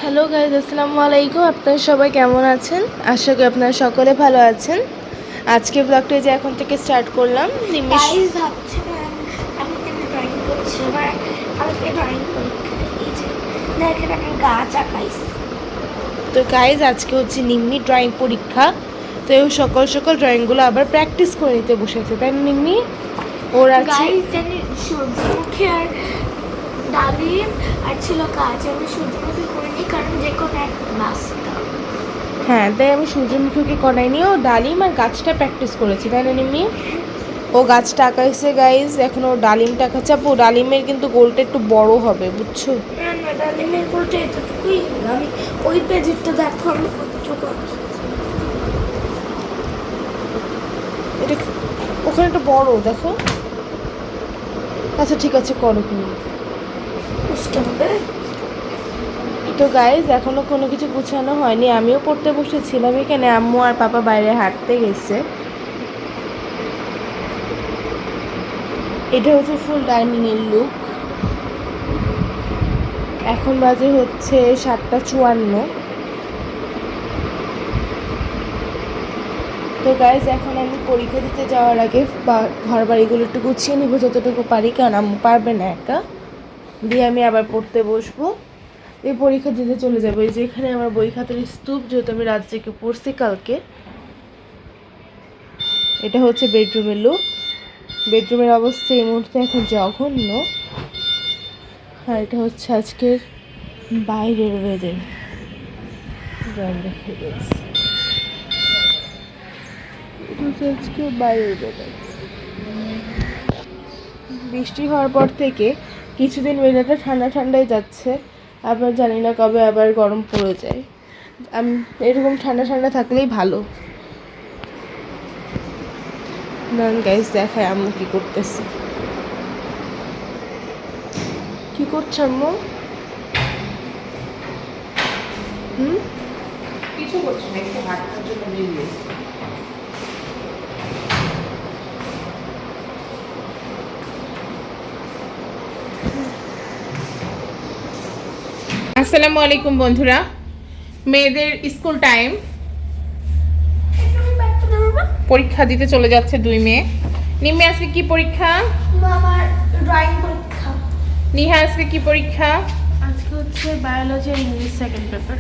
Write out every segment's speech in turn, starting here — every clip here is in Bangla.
হ্যালো গাইজ, আসসালামু আলাইকুম। আপনারা সবাই কেমন আছেন? আশা করি আপনারা সকলে ভালো আছেন। আজকে ব্লগটা যে এখন থেকে স্টার্ট করলাম। গাইস ভাবছিলাম আমি কেন ড্রয়িং করছি, এবার কালকে ড্রয়িং পরীক্ষা। এই যে দেখেন আমি গাছ আঁকাইছি। তো গাইজ আজকে হচ্ছে নিম্মি ড্রয়িং পরীক্ষা। তো ও সকাল সকাল ড্রয়িংগুলো আবার প্র্যাকটিস করে নিতে বসেছে, তাই না নিম্মি? ওর আছে গাইস জানি সূর্যমুখী আর ডালিম আর ছিল গাছ। আমি সূর্যমুখী করিনি কারণ যে কোনো এক বাস্তা। হ্যাঁ, তাই আমি সূর্যমুখীকে করাই নিয়ে ও ডালিম আর গাছটা প্র্যাকটিস করেছি, তাই না নিম্মি? ও গাছটা আঁকাইছে গাইজ, এখন ও ডালিমটা আঁকাচ্ছে। আপু ডালিমের কিন্তু গোলটা একটু বড় হবে, বুঝছো? না না, ডালিমের গোলটা এতটুকুই হলো। আমি ওই পেজেরটা দেখো আমি কতটুকু আঁকি। এটা ওখানে একটু বড় দেখো। আচ্ছা ঠিক আছে, করো তুমি। বুঝতে হবে। তো গাইজ এখনো কোনো কিছু গুছানো হয়নি, আমিও পড়তে বসেছিলাম। এখানে আম্মু আর পাপা বাইরে হাঁটতে গেছে। এটা হচ্ছে ফুল ডাইনিংয়ের লুক। এখন বাজে হচ্ছে 7:54। তো গাইজ এখন আমি পরীক্ষা দিতে যাওয়ার আগে ঘর বাড়িগুলো একটু গুছিয়ে নিব যতটুকু পারি, কারণ আম্মু পারবে না একা। দিয়ে আমি আবার পড়তে বসবো। এই পরীক্ষা দিতে চলে যাবো। এই যে এখানে আমার বই খাতার স্তূপ, যেহেতু আমি রাত জেগে পড়ছি কালকে। এটা হচ্ছে বেডরুমের লুক। বেডরুমের অবস্থা এই মুহূর্তে এখন জঘন্য। আর এটা হচ্ছে আজকের বাইরের ওয়েদার। এটা হচ্ছে আজকে বাইরের ওয়েদার। বৃষ্টি হওয়ার পর থেকে কিছুদিন ওয়েদারটা ঠান্ডা ঠান্ডাই যাচ্ছে, আবার জানি না কবে আবার গরম পড়ে যায়। এরকম ঠান্ডা ঠান্ডা থাকলেই ভালো। নান গাইস দেখায় আম্মু কি করতেছে। কি করছে আম্মু? কিছু করছি না, একটু হাঁটার জন্য বেরিয়েছি। আসসালামু আলাইকুম বন্ধুরা, মেয়েদের স্কুল টাইম। পরীক্ষা দিতে চলে যাচ্ছে দুই মেয়ে। নিম্মি আজকে কি পরীক্ষা? আমার ড্রয়িং পরীক্ষা। নিহা আজকে কি পরীক্ষা? আজকে হচ্ছে বায়োলজি আর ইংলিশ সেকেন্ড পেপার।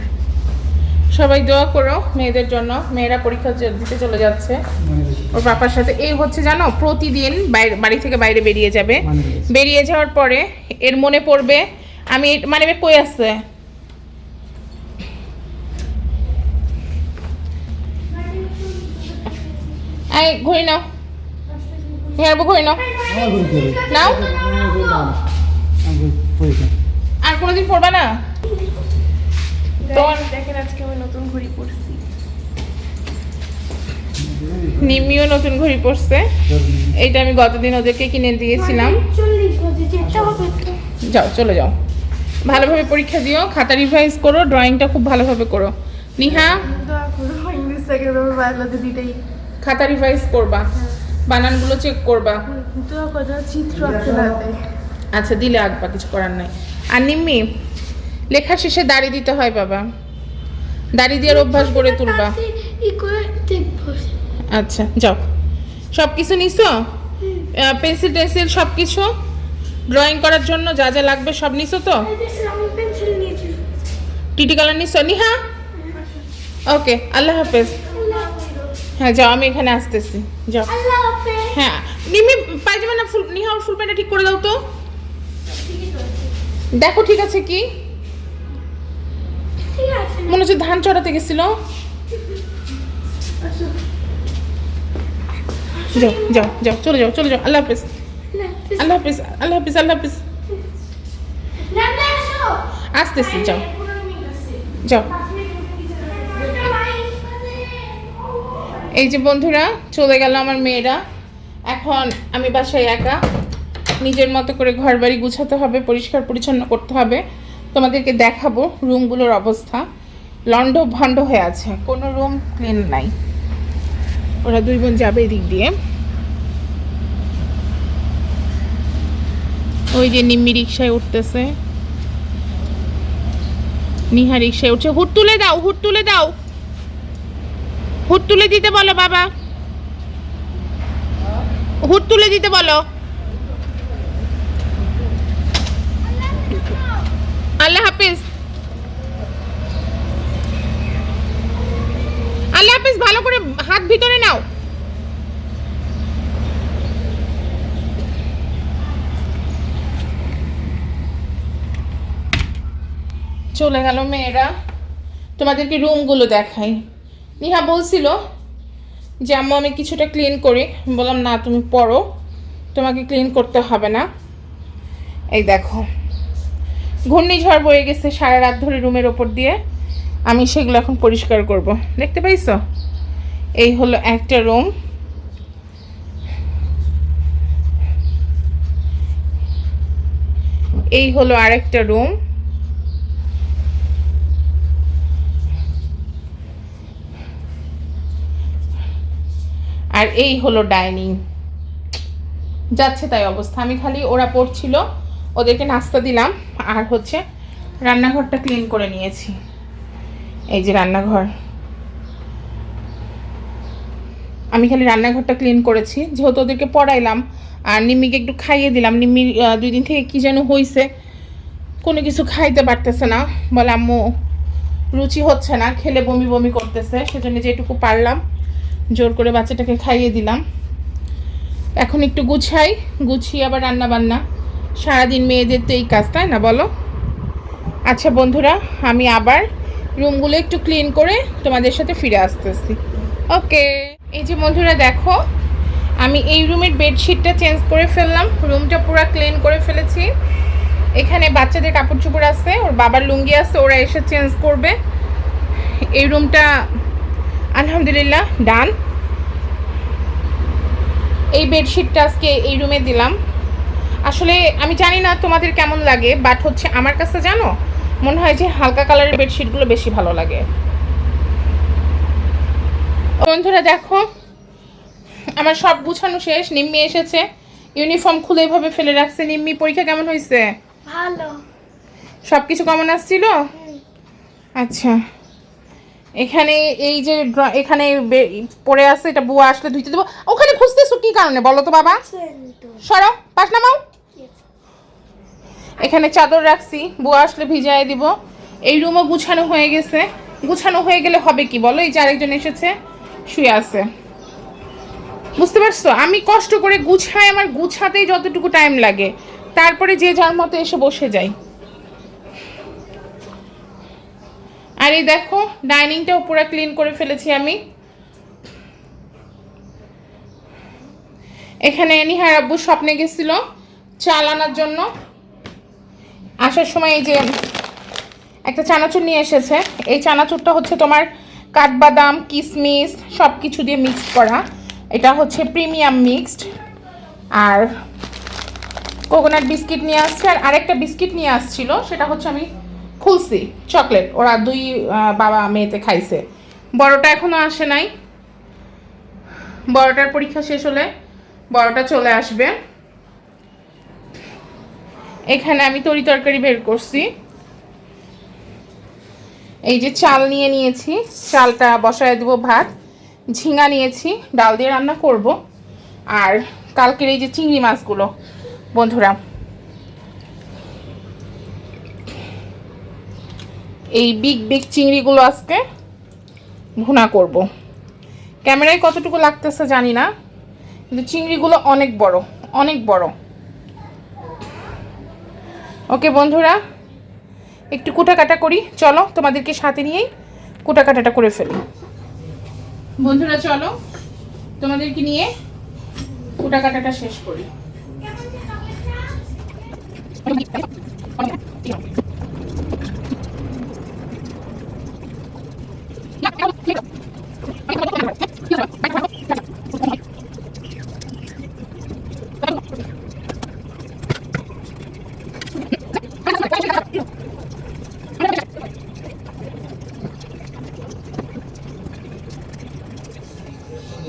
সবাই দোয়া করো মেয়েদের জন্য, মেয়েরা পরীক্ষা দিতে চলে যাচ্ছে ওর পাপার সাথে। এই হচ্ছে জানো, প্রতিদিন বাড়ি থেকে বাইরে বেরিয়ে যাবে। বেরিয়ে যাওয়ার পরে এর মনে পড়বে আমি মানে কই আছে। এই ঘড়ি নাও, নিহারবো ঘড়ি নাও, নাও। আর কোনোদিন পড়বা না তোমার? দেখেন আজকে আমি নতুন ঘড়ি পরছি। নিম্মিও নতুন ঘড়ি পড়ছে। এইটা আমি গতদিন ওদেরকে কিনে দিয়েছিলাম। 40 বাজে যেতে হবে তো। যাও চলে যাও, ভালোভাবে পরীক্ষা দিও, খাতা রিভাইজ করো, ড্রয়িংটা খুব ভালোভাবে করো। নিহা দোয়া করো, ইংলিশ সেকেন্ড পেপার বায়োলজি দুইটাই। খাতা রিভাইজ করবা, বানানগুলো চেক করবা। দোয়া করো চিত্র আঁকতে না দেয়। আচ্ছা দিলে আঁকবা, কিছু করার নাই। আর নিম্মি লেখা শেষে দাড়ি দিতে হয় বাবা, দাড়ি দেওয়ার অভ্যাস গড়ে তুলবা। ই করে দেখবো। আচ্ছা যাও, সব কিছু নিছো? পেন্সিল টেন্সিল সব কিছু ড্রয়িং করার জন্য যা যা লাগবে সব নিছো তো? রং পেন্সিল নিয়েছি। টিটি কালার নিছো? নিহা ওকে, আল্লাহ হাফেজ। হ্যাঁ যাও, আমি এখানে আসতেছি, যাও। আল্লাহ হাফেজ। হ্যাঁ নিমি পায়জামা না ফুল, নিহা ওর ফুল প্যান্টটা ঠিক করে দাও তো, দেখো ঠিক আছে কি। ঠিক আছে। মনে হচ্ছে ধান চড়াতে গেছিল। যাও যাও যাও, চলে যাও চলে যাও, আল্লাহ হাফেজ আল্লাহ হাফেজ আল্লাহ হাফেজ আল্লাহ হাফেজ। আসতেছি, যাও যাও। এই যে বন্ধুরা চলে গেল আমার মেয়েরা। এখন আমি বাসায় একা, নিজের মতো করে ঘর বাড়ি গুছাতে হবে, পরিষ্কার পরিচ্ছন্ন করতে হবে। তোমাদেরকে দেখাবো রুমগুলোর অবস্থা। লন্ড ভন্ড হয়ে আছে, কোনো রুম ক্লিন নাই। ওরা দুই বোন যাবে এদিক দিয়ে। ওই যে নিম্মি রিক্সায় উঠতেছে। নিহা রিক্সায় উঠছে। হুট তুলে দাও, হুট তুলে দাও, হুট তুলে দিতে বলো বাবা, হুট তুলে দিতে বলো। আল্লাহ হাফিজ, আল্লাহ হাফিজ। ভালো করে হাত ভিতরে নাও। চলে গেল মেয়েরা। তোমাদেরকে রুমগুলো দেখাই। নিহা বলছিল যে আম্মু আমি কিছুটা ক্লিন করি, বললাম না তুমি পড়ো, তোমাকে ক্লিন করতে হবে না। এই দেখো ঘূর্ণিঝড় বয়ে গেছে সারা রাত ধরে রুমের ওপর দিয়ে, আমি সেগুলো এখন পরিষ্কার করব। দেখতে পাইছো? এই হলো একটা রুম, এই হলো আরেকটা রুম, আর এই হলো ডাইনিং। যাচ্ছে তাই অবস্থা। আমি খালি ওরা পড়ছিল, ওদেরকে নাস্তা দিলাম, আর হচ্ছে রান্নাঘরটা ক্লিন করে নিয়েছি। এই যে রান্নাঘর, আমি খালি রান্নাঘরটা ক্লিন করেছি, যেহেতু ওদেরকে পড়াইলাম আর নিম্মিকে একটু খাইয়ে দিলাম। নিম্মির 2 দিন থেকে কী যেন হয়েছে, কোনো কিছু খাইতে পারতেছে না, বলে আম্মু রুচি হচ্ছে না, খেলে বমি বমি করতেছে, সেজন্য যেটুকু পারলাম জোর করে বাচ্চাটাকে খাইয়ে দিলাম। এখন একটু গুছাই, গুছিয়ে আবার রান্না বান্না। সারাদিন মেয়েদের তো এই কাজ, তাই না বলো? আচ্ছা বন্ধুরা, আমি আবার রুমগুলো একটু ক্লিন করে তোমাদের সাথে ফিরে আসতেছি। ওকে। এই যে বন্ধুরা দেখো, আমি এই রুমের বেডশিটটা চেঞ্জ করে ফেললাম, রুমটা পুরো ক্লিন করে ফেলেছি। এখানে বাচ্চাদের কাপড় চোপড় আছে, ওর বাবার লুঙ্গি আছে, ওরা এসে চেঞ্জ করবে। এই রুমটা আলহামদুলিল্লাহ ডান। এই বেডশিটটা আজকে এই রুমে দিলাম। আসলে আমি জানি না তোমাদের কেমন লাগে, বাট হচ্ছে আমার কাছে জানো মনে হয় যে হালকা কালারের বেডশিটগুলো বেশি ভালো লাগে। বন্ধুরা দেখো, আমার সব গুছানো শেষ। নিম্মি এসেছে, ইউনিফর্ম খুলে এভাবে ফেলে রাখছে। নিম্মি পরীক্ষা কেমন হয়েছে? ভালো। সব কিছু কেমন আসছিল? আচ্ছা, এখানে এই যে এখানে পড়ে আছে, এটা বুয়া আসলে ধুইতে দেবো। ওখানে খুঁজতেছো কি কারণে বলো তো বাবা? সরো, পাশ নামাও। এখানে চাদর রাখছি, বুয়া আসলে ভিজায় দিব। এই রুমও গুছানো হয়ে গেছে। গুছানো হয়ে গেলে হবে কি বলো? এই যে আরেকজন এসেছে, শুয়ে আছে। বুঝতে পারছো? আমি কষ্ট করে গুছাই, আমার গুছাতেই যতটুকু টাইম লাগে, তারপরে যে যার মতো এসে বসে যাই। আর এই দেখো ডাইনিংটাও পুরো ক্লিন করে ফেলেছি আমি। এখানে নিহার আব্বু স্বপ্নে গেছিল চাল আনার জন্য, আসার সময় এই যে একটা চানাচুর নিয়ে এসেছে। এই চানাচুরটা হচ্ছে তোমার কাঠবাদাম, কিশমিশ সব কিছু দিয়ে মিক্সড করা। এটা হচ্ছে প্রিমিয়াম মিক্সড। আর কোকোনাট বিস্কিট নিয়ে আসছে, আর আরেকটা বিস্কিট নিয়ে আসছিল, সেটা হচ্ছে আমি খুলছি, চকলেট। ওরা 2 বাবা মেয়েতে খাইছে। বড়টা এখনও আসে নাই, বড়টার পরীক্ষা শেষ হলে বড়টা চলে আসবে। এখানে আমি তরি তরকারি বের করছি। এই যে চাল নিয়ে নিয়েছি, চালটা বসায় দেবো ভাত। ঝিঙা নিয়েছি, ডাল দিয়ে রান্না করব। আর কালকের এই যে চিংড়ি মাছগুলো বন্ধুরা, এই বিগ বিগ চিংড়িগুলো আজকে ভুনা করব। ক্যামেরায় কতটুকু লাগতেছে জানি না, কিন্তু চিংড়িগুলো অনেক বড়, অনেক বড়। ওকে বন্ধুরা, একটু কুটাকাটা করি, চলো তোমাদেরকে সাথে নিয়েই কুটাকাটাটা করে ফেলি। বন্ধুরা চলো তোমাদেরকে নিয়ে কুটাকাটাটা শেষ করি।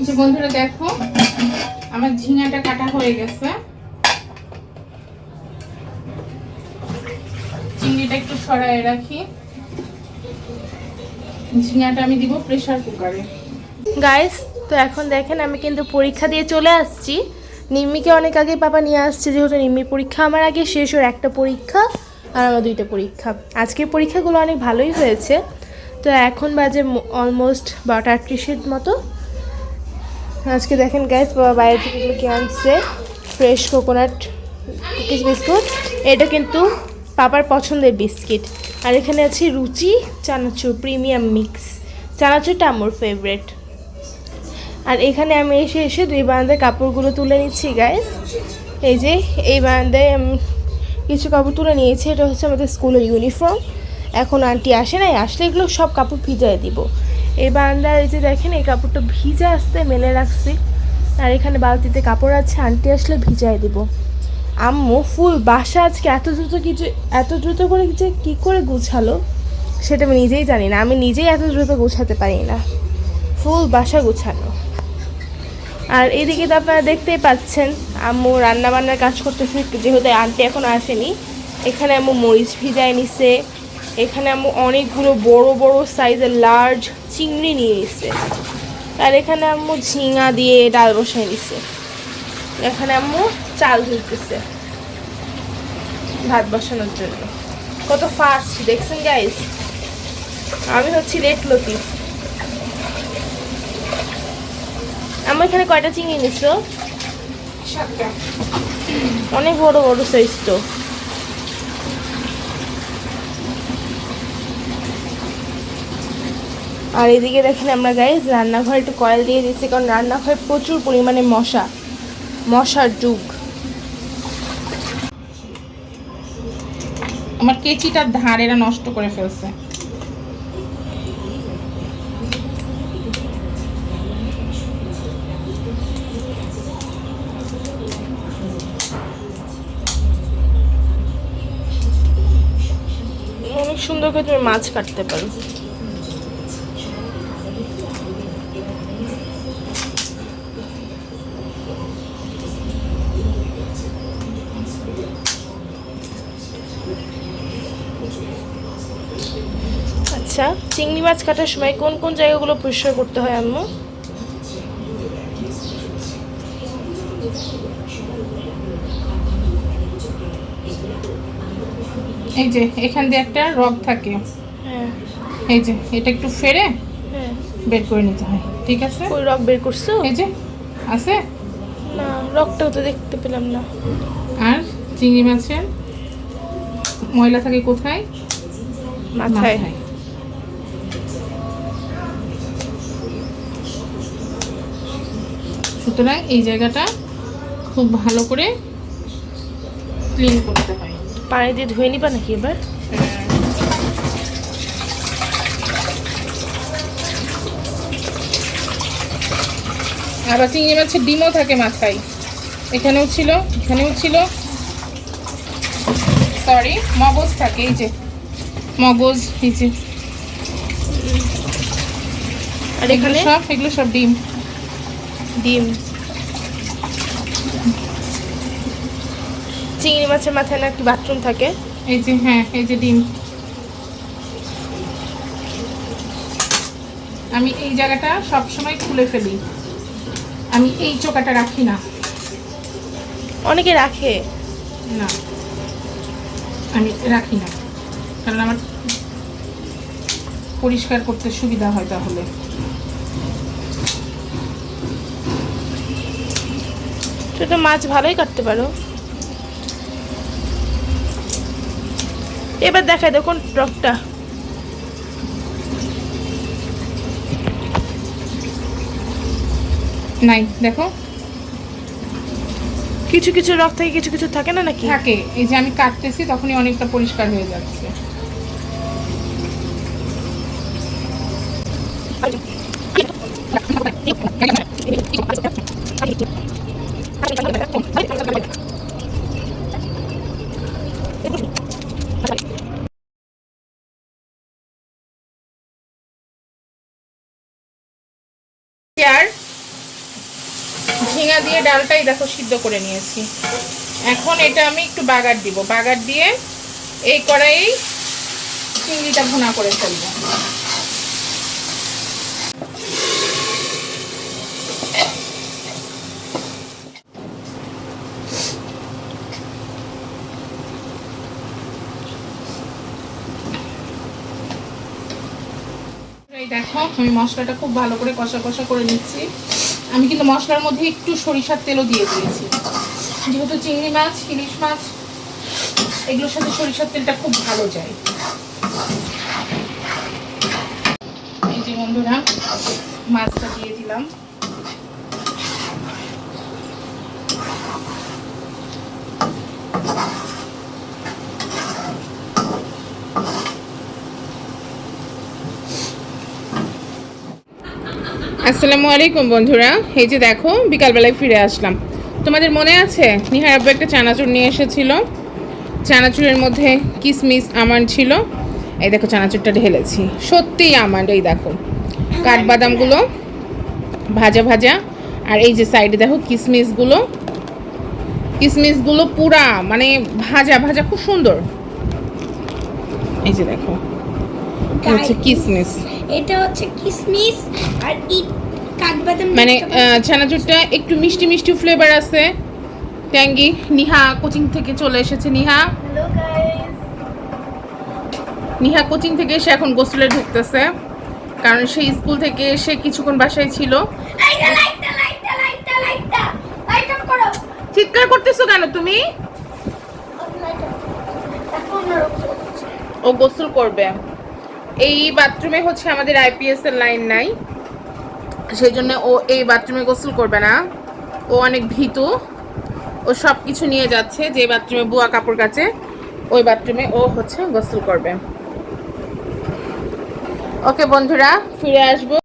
যে বন্ধুরা দেখো, আমার ঝিঙাটা কাটা হয়ে গেছে। চিংড়িটা একটু ছড়ায় রাখি। ঝিঙাটা আমি দিব প্রেসার কুকারে। গাইস, তো এখন দেখেন আমি কিন্তু পরীক্ষা দিয়ে চলে আসছি। নিম্মিকে অনেক আগে পাপা নিয়ে আসছে, যেহেতু নিম্মির পরীক্ষা আমার আগে শেষ, ওর একটা পরীক্ষা আর আমার 2টা পরীক্ষা। আজকের পরীক্ষাগুলো অনেক ভালোই হয়েছে। তো এখন বাজে অলমোস্ট 12:38 মতো। আজকে দেখেন গাইস, বাবা বাইরে থেকে এগুলো কি আনছে, ফ্রেশ কোকোনাট কুকিজ বিস্কুট। এটা কিন্তু পাপার পছন্দের বিস্কিট। আর এখানে আছে রুচি চানাচুর প্রিমিয়াম মিক্স। চানাচুরটা আমার ফেভারেট। আর এখানে আমি এসে 2 বারান্দার কাপড়গুলো তুলে নিচ্ছি গাইস। এই যে এই বারান্দায় আমি কিছু কাপড় তুলে নিয়েছি। এটা হচ্ছে আমাদের স্কুলের ইউনিফর্ম। এখন আন্টি আসে নাই, আসলে এগুলো সব কাপড় ভিজায় দিব। এই বারান্দার এই যে দেখেন, এই কাপড়টা ভিজে আসতে মেলে রাখছি। আর এখানে বালতিতে কাপড় আছে, আন্টি আসলে ভিজায় দিব। আম্মু ফুল বাসা আজকে এত দ্রুত করে যে কী করে গুছালো সেটা আমি নিজেই জানি না। আমি নিজেই এত দ্রুত গুছাতে পারি না, ফুল বাসা গুছানো। আর এদিকে তো আপনারা দেখতেই পাচ্ছেন আম্মু রান্নাবান্নার কাজ করতেছে, যেহেতু আন্টি এখনো আসেনি। এখানে আম্মু মরিচ ভিজায় নিছে। এখানে আম্মু অনেকগুলো বড় বড় সাইজের লার্জ চিংড়ি নিয়ে নিছে। আর এখানে আম্মু ঝিঙা দিয়ে ডাল বসায় নিছে। এখানে আম্মু চাল ধুইতেছে ভাত বসানোর জন্য। কত ফাস্ট দেখছেন গাইস। আমি হচ্ছি লেট লতিফ। আমার এখানে কয়টা চিংড়ি নিছো? 7টা। অনেক বড় বড় সাইজ তো। আর এদিকে দেখেন আমরা গাইস রান্নাঘরে একটু কয়েল দিয়ে দিচ্ছি, কারণ রান্নাঘরে প্রচুর পরিমাণে মশার যুগ। আমার কেচিটার ধার এরা নষ্ট করে ফেলছে। অনেক সুন্দর করে তুমি মাছ কাটতে পারো। আচ্ছা, চিংড়ি মাছ কাটার সময় কোন কোন জায়গাগুলো পরিষ্কার করতে হয় আম্মু? এই যে এখান দিয়ে একটা রগ থাকে, হ্যাঁ এই যে এটা একটু ফেরে হ্যাঁ। বের করে নিতে হয়, ঠিক আছে? ওই রক বের করছো? এই যে আছে না, রকটাও তো দেখতে পেলাম না। আর চিংড়ি মাছের ময়লা থাকে কোথায়? মাথায়। সুতরাং এই জায়গাটা খুব ভালো করে ক্লিন করতে হয়। পানি দিয়ে ধুয়ে নিবা নাকি এবার? আবার চিংড়ি মাছের ডিমও থাকে মাথায়, এখানেও ছিল, এখানেও ছিল, সরি মগজ থাকে, এই যে মগজ, এই যে। আর এখানে এগুলো সব ডিম। চিংড়ি মাছের মাথায় নাকি বাথরুম থাকে? এই যে হ্যাঁ, এই যে ডিম। আমি এই জায়গাটা সব সময় খুলে ফেলি, আমি এই চোকাটা রাখি না। অনেকে রাখে না, আমি রাখি না, কারণ আমার পরিষ্কার করতে সুবিধা হয়। তাহলে তুই তো মাছ ভালোই কাটতে পারো। এবার দেখাই দেখুন রকটা। নাই, দেখো কিছু কিছু রক থাকে, কিছু কিছু থাকে না নাকি? থাকে। এই যে আমি কাটতেছি তখনই অনেকটা পরিষ্কার হয়ে যাচ্ছে। আর ঝিঙা দিয়ে ডালটাই দেখো সিদ্ধ করে নিয়েছি। এখন এটা আমি একটু বাগার দিব, বাগার দিয়ে এই কড়াই চিংড়িটা ভুনা করে ফেলবো। এই দেখো আমি মশলাটা খুব ভালো করে কষা কষা করে নিচ্ছি। আমি কিন্তু মশলার মধ্যে একটু সরিষার তেলও দিয়ে দিয়েছি, যেহেতু চিংড়ি মাছ, ইলিশ মাছ এগুলোর সাথে সরিষার তেলটা খুব ভালো যায়। এই যে বন্ধুরা মাছটা দিয়ে দিলাম। আসসালামু আলাইকুম বন্ধুরা, এই যে দেখো বিকালবেলায় ফিরে আসলাম। তোমাদের মনে আছে নিহার আব্বু একটা চানাচুর নিয়ে এসেছিল, চানাচুরের মধ্যে কিশমিশ আমন্ড ছিল। এই দেখো চানাচুরটা ঢেলেছি, সত্যিই আমন্ড। এই দেখো কাঠবাদামগুলো ভাজা ভাজা, আর এই যে সাইডে দেখো কিশমিশগুলো পুরা মানে ভাজা ভাজা, খুব সুন্দর। এই যে দেখো হচ্ছে কিশমিশ, এটা হচ্ছে কিশমিশ আর কাঠবাদাম, মানে চানাচুরটা একটু মিষ্টি মিষ্টি ফ্লেভার আছে, ট্যাঙ্গি। নিহা কোচিং থেকে চলে এসেছে। হ্যালো গাইস, নিহা কোচিং থেকে এসে এখন গোসলে ঢুকতেছে, কারণ সে স্কুল থেকে এসে কিছুক্ষণ বাসায় ছিল। লাইট অফ করো। চিৎকার করতেছো কেন তুমি? ও গোসল করবে। এই বাথরুমে হচ্ছে আমাদের আইপিএস এর লাইন নাই, সেই জন্য ও এই বাথরুমে গোসল করবে না। ও অনেক ভীতু, ও সব কিছু নিয়ে যাচ্ছে। যে বাথরুমে বুয়া কাপড় কাচে ওই বাথরুমে ও হচ্ছে গোসল করবে। ওকে বন্ধুরা, ফিরে আসবো।